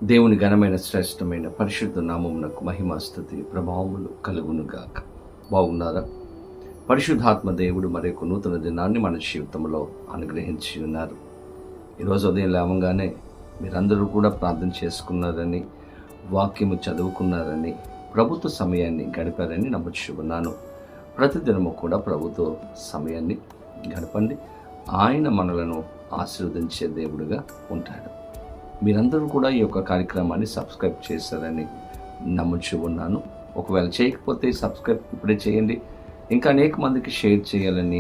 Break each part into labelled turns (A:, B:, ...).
A: దేవుని ఘనమైన శ్రేష్టమైన పరిశుద్ధ నామమునకు మహిమాస్తుతి ప్రభావములు కలుగునుగాక. బాగున్నారా? పరిశుద్ధాత్మ దేవుడు మరొక నూతన దినాన్ని మన జీవితంలో అనుగ్రహించి ఉన్నారు. ఈరోజు ఉదయం లేవగానే మీరందరూ కూడా ప్రార్థన చేసుకున్నారని, వాక్యము చదువుకున్నారని, ప్రభుత్వ సమయాన్ని గడిపారని నమ్ముచున్నాను. ప్రతిదినము కూడా ప్రభుత్వ సమయాన్ని గడపండి. ఆయన మనలను ఆశీర్వదించే దేవుడుగా ఉంటాడు. మీరందరూ కూడా ఈ యొక్క కార్యక్రమాన్ని సబ్స్క్రైబ్ చేశారని నమ్ముచు ఉన్నాను. ఒకవేళ చేయకపోతే సబ్స్క్రైబ్ ఇప్పుడే చేయండి. ఇంకా అనేక మందికి షేర్ చేయాలని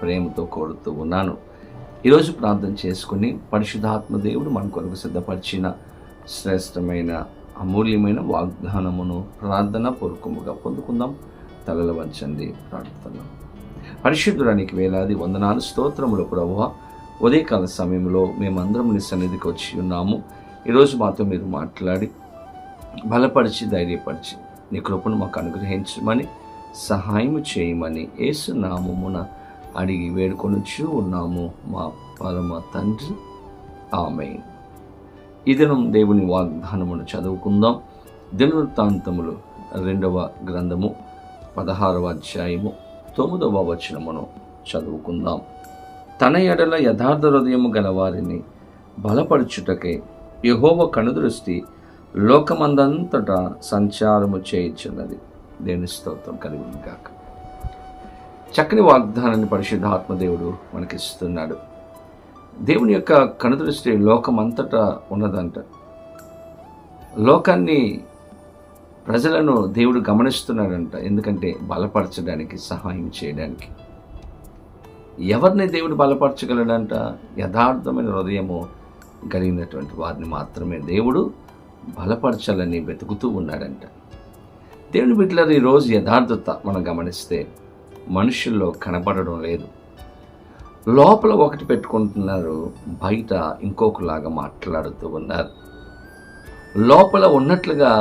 A: ప్రేమతో కోరుతూ ఉన్నాను. ఈరోజు ప్రార్థన చేసుకుని పరిశుద్ధాత్మ దేవుడు మన కొరకు సిద్ధపరిచిన శ్రేష్టమైన అమూల్యమైన వాగ్దానమును ప్రార్థన పూర్వకముగా పొందుకుందాం. తలలు వంచండి, ప్రార్థన. పరిశుద్ధుడానికి వేలాది వందనాలు, స్తోత్రములు ప్రభువా. ఉదయకాల సమయంలో మేమందరం నీ సన్నిధికి వచ్చి ఉన్నాము. ఈరోజు మాతో మీరు మాట్లాడి బలపరిచి ధైర్యపరిచి నీ కృపను మాకు అనుగ్రహించమని, సహాయం చేయమని యేసు నామమున అడిగి వేడుకొనుచు ఉన్నాము మా పరమ తండ్రి, ఆమేన్. ఈ దినం దేవుని వాగ్దానమును చదువుకుందాం. దినవృత్తాంతములు 2వ గ్రంథము 16వ అధ్యాయము 9వ వచనమును చదువుకుందాం. తన ఎడల యథార్థ హృదయము గలవారిని బలపరచుటకై యెహోవా కనుదృష్టి లోకమందంతటా సంచారము చేయుచున్నది. దేవుని స్తోత్రం కలుగును గాక. చక్కని వాగ్దానాన్ని పరిశుద్ధాత్మ దేవుడు మనకిస్తున్నాడు. దేవుని యొక్క కనుదృష్టి లోకమంతటా ఉన్నదంట. లోకాన్ని, ప్రజలను దేవుడు గమనిస్తున్నాడంట. ఎందుకంటే బలపరచడానికి, సహాయం చేయడానికి. ఎవరిని దేవుడు బలపరచగలడంట? యథార్థమైన హృదయము కలిగినటువంటి వారిని మాత్రమే దేవుడు బలపరచాలని వెతుకుతూ ఉన్నాడంట. దేవుని బిడ్డలారా, ఈరోజు యథార్థత మనం గమనిస్తే మనుషుల్లో కనపడడం లేదు. లోపల ఒకటి పెట్టుకుంటున్నారు, బయట ఇంకొకలాగా మాట్లాడుతూ ఉన్నారు. లోపల ఉన్నట్లుగా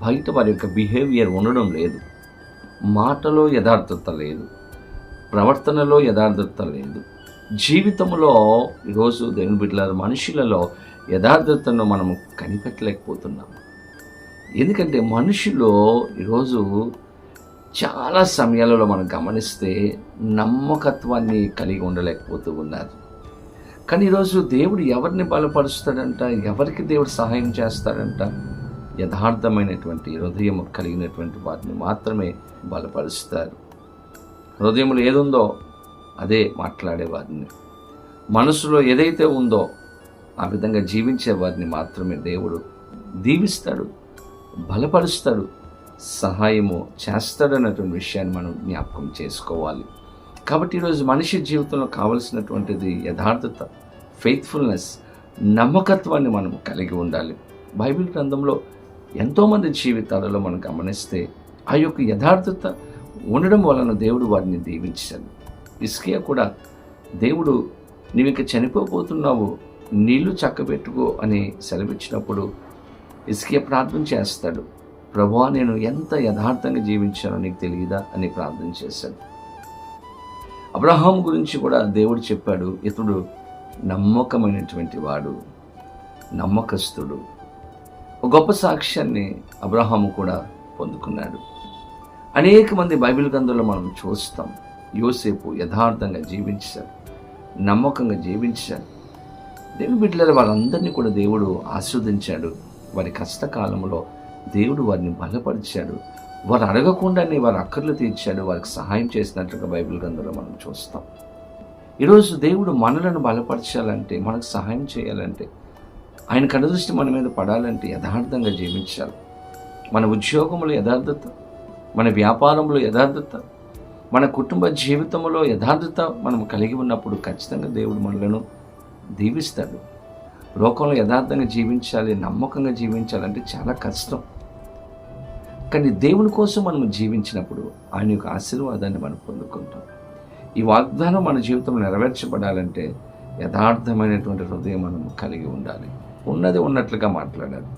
A: బయట వారి యొక్క బిహేవియర్ ఉండడం లేదు. మాటలో యథార్థత లేదు, ప్రవర్తనలో యథార్థత లేదు. జీవితంలో ఈరోజు దేవుని బిడ్డలారా, మనుషులలో యథార్థతను మనము కనిపెట్టలేకపోతున్నాము. ఎందుకంటే మనుషులు ఈరోజు చాలా సమయాలలో మనం గమనిస్తే నమ్మకత్వాన్ని కలిగి ఉండలేకపోతూ ఉన్నారు. కానీ ఈరోజు దేవుడు ఎవరిని బలపరుస్తాడంట? ఎవరికి దేవుడు సహాయం చేస్తాడంట? యథార్థమైనటువంటి హృదయం కలిగినటువంటి వారిని మాత్రమే బలపరుస్తారు. హృదయంలో ఏదుందో అదే మాట్లాడేవారిని, మనసులో ఏదైతే ఉందో ఆ విధంగా జీవించే వారిని మాత్రమే దేవుడు దీవిస్తాడు, బలపరుస్తాడు, సహాయము చేస్తాడు అన్నటువంటి విషయాన్ని మనం జ్ఞాపకం చేసుకోవాలి. కాబట్టి ఈరోజు మనిషి జీవితంలో కావలసినటువంటిది యథార్థత, ఫెయిత్ఫుల్నెస్, నమ్మకత్వాన్ని మనం కలిగి ఉండాలి. బైబిల్ గ్రంథంలో ఎంతోమంది జీవితాలలో మనం గమనిస్తే ఆ యొక్క యథార్థత ఉండడం వలన దేవుడు వారిని దీవించాడు. హిజ్కియా కూడా దేవుడు నీవు ఇక చనిపోతున్నావు, నీళ్లు చక్కబెట్టుకో అని సెలవిచ్చినప్పుడు హిజ్కియా ప్రార్థన చేస్తాడు, ప్రభువా నేను ఎంత యథార్థంగా జీవించానో నీకు తెలియదా అని ప్రార్థన చేశాడు. అబ్రహాం గురించి కూడా దేవుడు చెప్పాడు, ఇతడు నమ్మకమైనటువంటి వాడు, నమ్మకస్తుడు. ఒక గొప్ప సాక్ష్యాన్ని అబ్రహాము కూడా పొందుకున్నాడు. అనేక మంది బైబిల్ గ్రంథంలో మనం చూస్తాం. యోసేపు యథార్థంగా జీవించాడు, నమ్మకంగా జీవించాడు. దేవుని బిడ్డలారా, వాళ్ళందరినీ కూడా దేవుడు ఆశీర్వదించాడు. వారి కష్టకాలంలో దేవుడు వారిని బలపరిచాడు. వారు అడగకుండానే వారి అక్కర్లు తీర్చాడు, వారికి సహాయం చేసినట్లుగా బైబిల్ గ్రంథంలో మనం చూస్తాం. ఈరోజు దేవుడు మనలను బలపరచాలంటే, మనకు సహాయం చేయాలంటే, ఆయన కనుదృష్టి మన మీద పడాలంటే యథార్థంగా జీవించాలి. మన ఉద్యోగంలో యథార్థత, మన వ్యాపారంలో యథార్థత, మన కుటుంబ జీవితంలో యథార్థత మనం కలిగి ఉన్నప్పుడు ఖచ్చితంగా దేవుడు మనలను దీవిస్తాడు. లోకంలో యథార్థంగా జీవించాలి, నమ్మకంగా జీవించాలంటే చాలా కష్టం. కానీ దేవుని కోసం మనం జీవించినప్పుడు ఆయన యొక్క ఆశీర్వాదాన్ని మనం పొందుకుంటాం. ఈ వాగ్దానం మన జీవితంలో నెరవేర్చబడాలంటే యథార్థమైనటువంటి హృదయం మనం కలిగి ఉండాలి. ఉన్నది ఉన్నట్లుగా మాట్లాడాలి.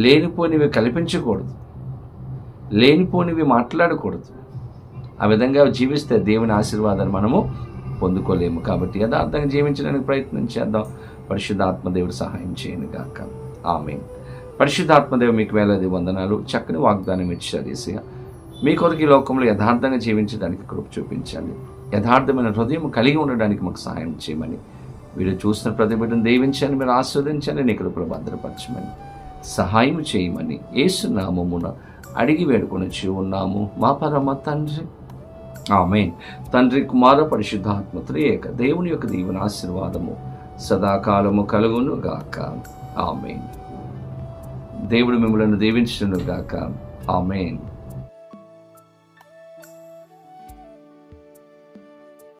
A: లేనిపోనివి కల్పించకూడదు, లేనిపోనివి మాట్లాడకూడదు. ఆ విధంగా జీవిస్తే దేవుని ఆశీర్వాదాన్ని మనము పొందుకోలేము. కాబట్టి యథార్థంగా జీవించడానికి ప్రయత్నం చేద్దాం. పరిశుద్ధాత్మ దేవుడు సహాయం చేయను గాక. ఆమేన్. పరిశుద్ధాత్మదేవ మీకు వేలాది వందనాలు. చక్కని వాగ్దానం ఇచ్చారు యేసయ్య. మీ కొరకు ఈ లోకంలో యథార్థంగా జీవించడానికి కృప చూపించండి. యథార్థమైన హృదయం కలిగి ఉండడానికి మాకు సహాయం చేయమని, వీరు చూసిన ప్రతి బిడ్డను దీవించండి, మీరు ఆస్వాదించండి, నీ కృపలో భద్రపరచమని సహాయం చేయమని యేసు నామమున అడిగి వేడుకొనిచి ఉన్నాము మా పరమ తండ్రి. ఆమేన్. తండ్రి, కుమార, పరిశుద్ధాత్మ త్రియేక దేవుని యొక్క దీవెన ఆశీర్వాదము సదాకాలము కలుగును గాక. ఆమేన్. దేవుడు మిమ్మల్ని దీవించును గాక. ఆమేన్.